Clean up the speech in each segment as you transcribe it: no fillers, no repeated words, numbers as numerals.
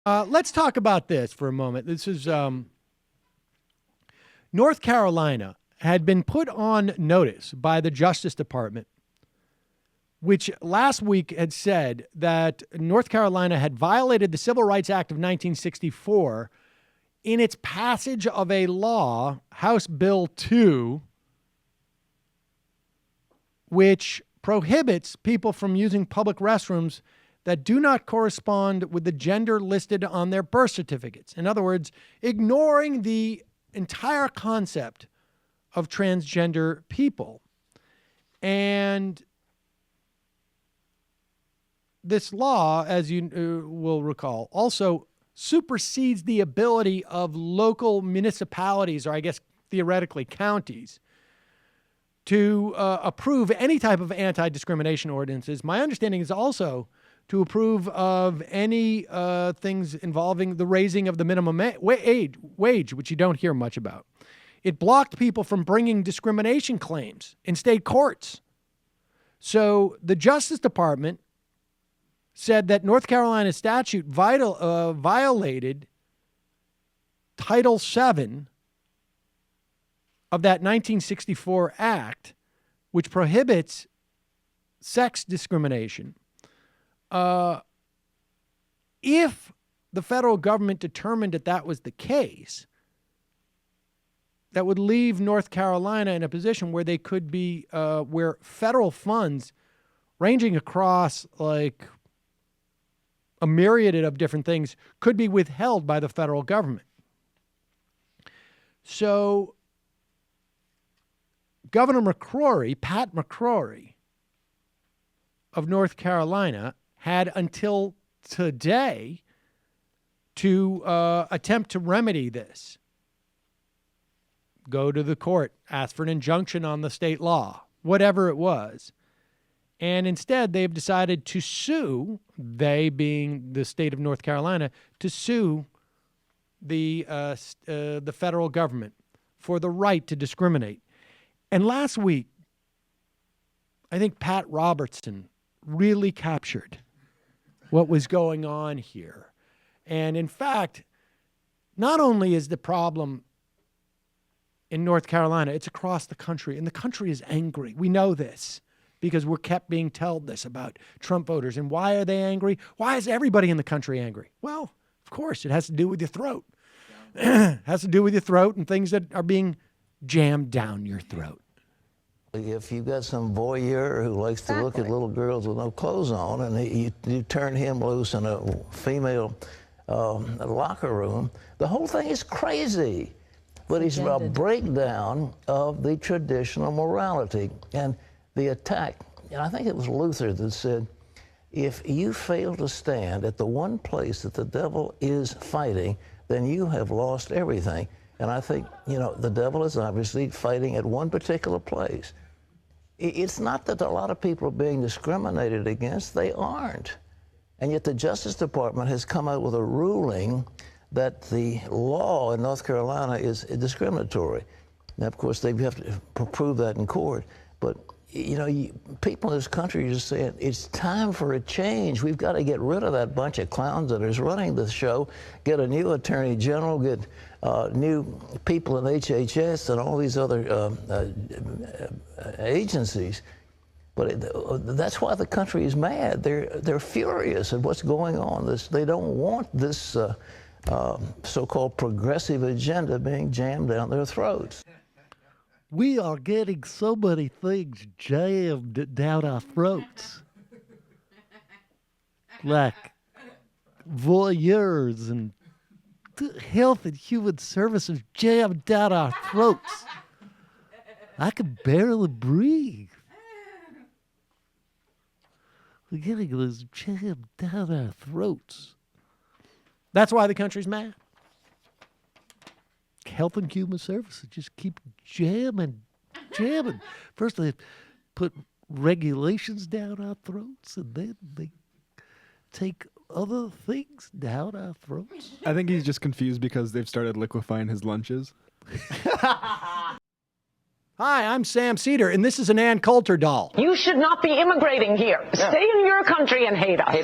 Let's talk about this for a moment. This is North Carolina had been put on notice by the Justice Department, which last week had said that North Carolina had violated the Civil Rights Act of 1964 in its passage of a law, House Bill 2, which prohibits people from using public restrooms that do not correspond with the gender listed on their birth certificates. In other words, ignoring the entire concept of transgender people. And this law, as you will recall, also supersedes the ability of local municipalities, or I guess theoretically counties, to approve any type of anti-discrimination ordinances. My understanding is also to approve of any things involving the raising of the minimum wage, which you don't hear much about. It blocked people from bringing discrimination claims in state courts. So the Justice Department said that North Carolina statute violated Title VII of that 1964 Act, which prohibits sex discrimination. If the federal government determined that that was the case, that would leave North Carolina in a position where they could be, where federal funds ranging across like a myriad of different things could be withheld by the federal government. So Governor McCrory, Pat McCrory of North Carolina, had until today to attempt to remedy this. Go to the court, ask for an injunction on the state law, whatever it was. And instead, they've decided to sue, they being the state of North Carolina, to sue the federal government for the right to discriminate. And last week, I think Pat Robertson really captured what was going on here. And in fact, not only is the problem in North Carolina, it's across the country, and the country is angry. We know this because we're kept being told this about Trump voters. And why are they angry? Why is everybody in the country angry? Well, of course, it has to do with your throat. It has to do with your throat and things that are being jammed down your throat. If you've got some voyeur who likes to look at little girls with no clothes on, and you turn him loose in a female locker room, the whole thing is crazy. But it's a breakdown of the traditional morality and the attack. And I think it was Luther that said, if you fail to stand at the one place that the devil is fighting, then you have lost everything. And I think, you know, the devil is obviously fighting at one particular place. It's not that a lot of people are being discriminated against. They aren't. And yet the Justice Department has come out with a ruling that the law in North Carolina is discriminatory. Now, of course, they have to prove that in court. But, you know, people in this country are just saying, it's time for a change. We've got to get rid of that bunch of clowns that is running the show, get a new attorney general, get new people in HHS and all these other agencies. But that's why the country is mad. They're furious at what's going on. They don't want this so-called progressive agenda being jammed down their throats. We are getting so many things jammed down our throats. Like voyeurs and health and human services jammed down our throats. I can barely breathe. We're getting this jammed down our throats. That's why the country's mad. Health and Human Services just keep jamming. First they put regulations down our throats, and then they take other things down our throats. I think he's just confused because they've started liquefying his lunches. Hi, I'm Sam Seder, and this is an Ann Coulter doll. You should not be immigrating here. Stay in your country and hate us.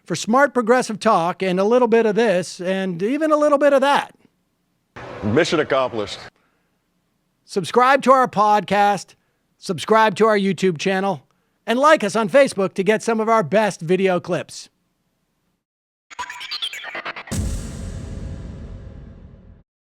For smart progressive talk and a little bit of this and even a little bit of that. Mission accomplished. Subscribe to our podcast, subscribe to our YouTube channel, and like us on Facebook to get some of our best video clips.